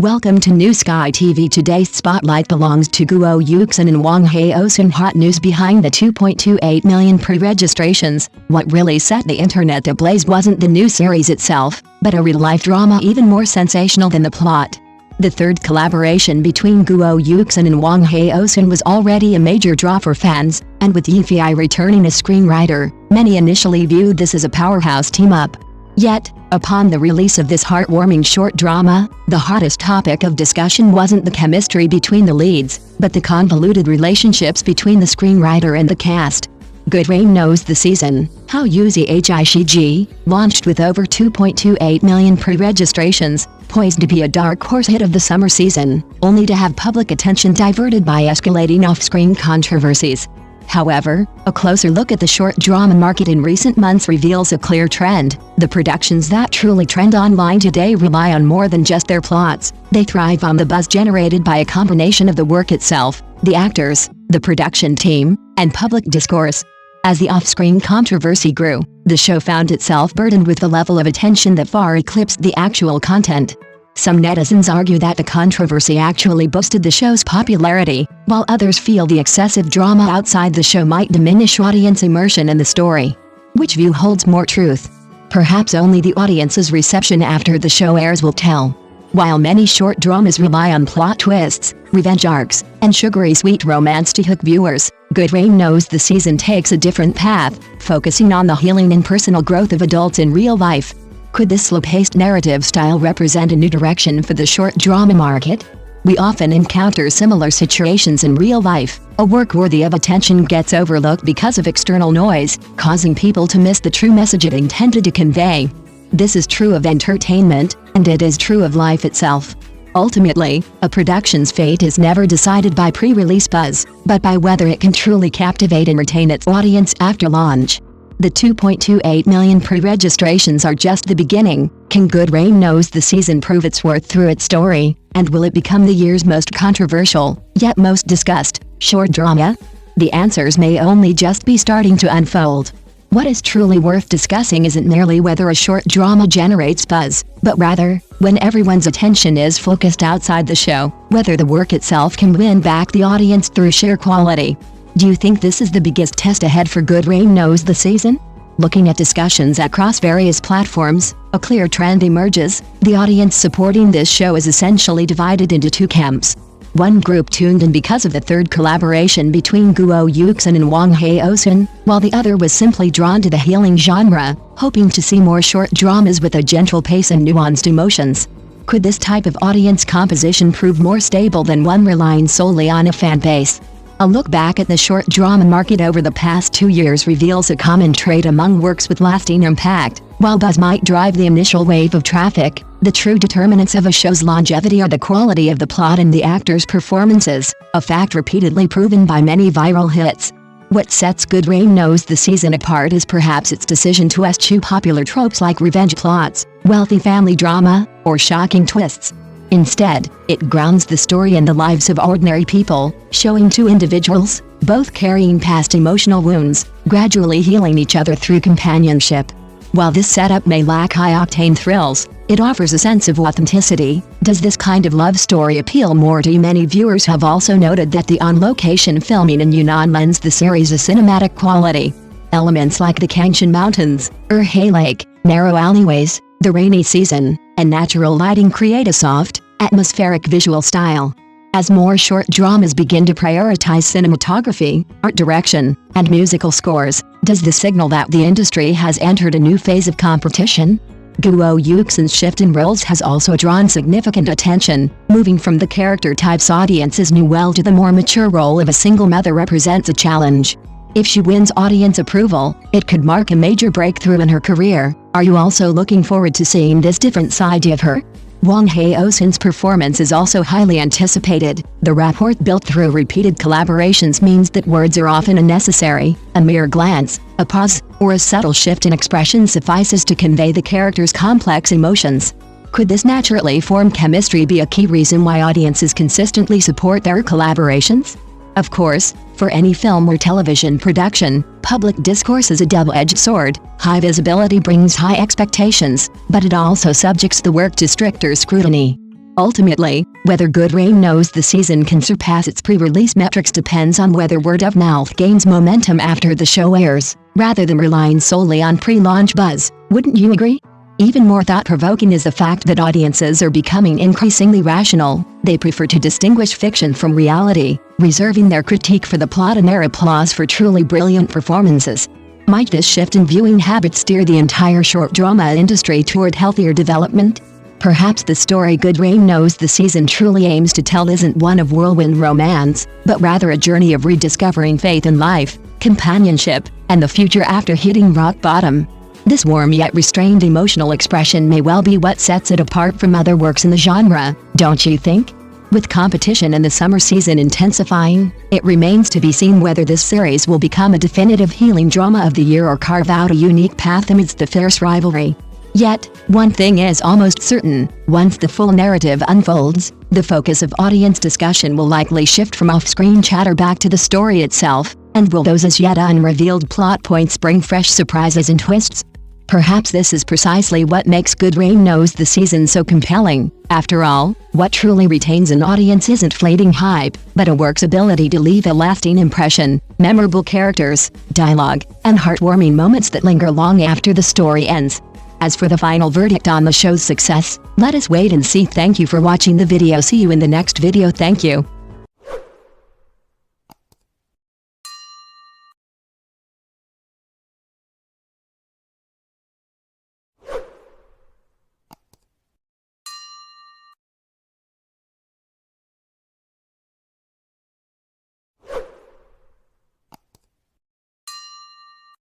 Welcome to New Sky TV. Today's spotlight belongs to Guo Yuxin and Wang Haozhen. Hot news behind the 2.28 million pre-registrations. What really set the internet ablaze wasn't the new series itself, but a real-life drama even more sensational than the plot. The third collaboration between Guo Yuxin and Wang Haozhen was already a major draw for fans, and with Ye Feiye returning as screenwriter, many initially viewed this as a powerhouse team-up. Yet, upon the release of this heartwarming short drama, the hottest topic of discussion wasn't the chemistry between the leads, but the convoluted relationships between the screenwriter and the cast. Good Rain Knows the Season, How Ye Feiye, launched with over 2.28 million pre-registrations, poised to be a dark horse hit of the summer season, only to have public attention diverted by escalating off-screen controversies. However, a closer look at the short drama market in recent months reveals a clear trend. The productions that truly trend online today rely on more than just their plots. They thrive on the buzz generated by a combination of the work itself, the actors, the production team, and public discourse. As the off-screen controversy grew, the show found itself burdened with a level of attention that far eclipsed the actual content. Some netizens argue that the controversy actually boosted the show's popularity, while others feel the excessive drama outside the show might diminish audience immersion in the story. Which view holds more truth? Perhaps only the audience's reception after the show airs will tell. While many short dramas rely on plot twists, revenge arcs, and sugary sweet romance to hook viewers, Good Rain Knows the Season takes a different path, focusing on the healing and personal growth of adults in real life. Could this slow-paced narrative style represent a new direction for the short drama market? We often encounter similar situations in real life. A work worthy of attention gets overlooked because of external noise, causing people to miss the true message it intended to convey. This is true of entertainment, and it is true of life itself. Ultimately, a production's fate is never decided by pre-release buzz, but by whether it can truly captivate and retain its audience after launch. The 2.28 million pre-registrations are just the beginning. Can Good Rain Knows the Season prove its worth through its story, and will it become the year's most controversial, yet most discussed, short drama? The answers may only just be starting to unfold. What is truly worth discussing isn't merely whether a short drama generates buzz, but rather, when everyone's attention is focused outside the show, whether the work itself can win back the audience through sheer quality. Do you think this is the biggest test ahead for Good Rain Knows the Season? Looking at discussions across various platforms, a clear trend emerges. The audience supporting this show is essentially divided into two camps. One group tuned in because of the third collaboration between Guo Yuxin and Wang Haozhen, while the other was simply drawn to the healing genre, hoping to see more short dramas with a gentle pace and nuanced emotions. Could this type of audience composition prove more stable than one relying solely on a fan base? A look back at the short drama market over the past 2 years reveals a common trait among works with lasting impact. While buzz might drive the initial wave of traffic, the true determinants of a show's longevity are the quality of the plot and the actors' performances, a fact repeatedly proven by many viral hits. What sets Good Rain Knows the Season apart is perhaps its decision to eschew popular tropes like revenge plots, wealthy family drama, or shocking twists. Instead, it grounds the story in the lives of ordinary people, showing two individuals, both carrying past emotional wounds, gradually healing each other through companionship. While this setup may lack high-octane thrills, it offers a sense of authenticity. Does this kind of love story appeal more to you? Many viewers have also noted that the on-location filming in Yunnan lends the series a cinematic quality. Elements like the Kangshan Mountains, He Lake, narrow alleyways, the rainy season, and natural lighting create a soft, atmospheric visual style. As more short dramas begin to prioritize cinematography, art direction, and musical scores, does this signal that the industry has entered a new phase of competition? Guo Yuxin's shift in roles has also drawn significant attention, moving from the character types audiences knew well to the more mature role of a single mother represents a challenge. If she wins audience approval, it could mark a major breakthrough in her career. Are you also looking forward to seeing this different side of her? Wang Haozhen's performance is also highly anticipated. The rapport built through repeated collaborations means that words are often unnecessary. A mere glance, a pause, or a subtle shift in expression suffices to convey the character's complex emotions. Could this naturally formed chemistry be a key reason why audiences consistently support their collaborations? Of course, for any film or television production, public discourse is a double-edged sword. High visibility brings high expectations, but it also subjects the work to stricter scrutiny. Ultimately, whether Good Rain knows the season can surpass its pre-release metrics depends on whether word of mouth gains momentum after the show airs, rather than relying solely on pre-launch buzz. Wouldn't you agree? Even more thought-provoking is the fact that audiences are becoming increasingly rational. They prefer to distinguish fiction from reality, reserving their critique for the plot and their applause for truly brilliant performances. Might this shift in viewing habits steer the entire short drama industry toward healthier development? Perhaps the story Good Rain knows the season truly aims to tell isn't one of whirlwind romance, but rather a journey of rediscovering faith in life, companionship, and the future after hitting rock bottom. This warm yet restrained emotional expression may well be what sets it apart from other works in the genre, don't you think? With competition in the summer season intensifying, it remains to be seen whether this series will become a definitive healing drama of the year or carve out a unique path amidst the fierce rivalry. Yet, one thing is almost certain: once the full narrative unfolds, the focus of audience discussion will likely shift from off-screen chatter back to the story itself, and will those as yet unrevealed plot points bring fresh surprises and twists? Perhaps this is precisely what makes Good Rain knows the season so compelling. After all, what truly retains an audience isn't fleeting hype, but a work's ability to leave a lasting impression, memorable characters, dialogue, and heartwarming moments that linger long after the story ends. As for the final verdict on the show's success, let us wait and see. Thank you for watching the video. See you in the next video. Thank you.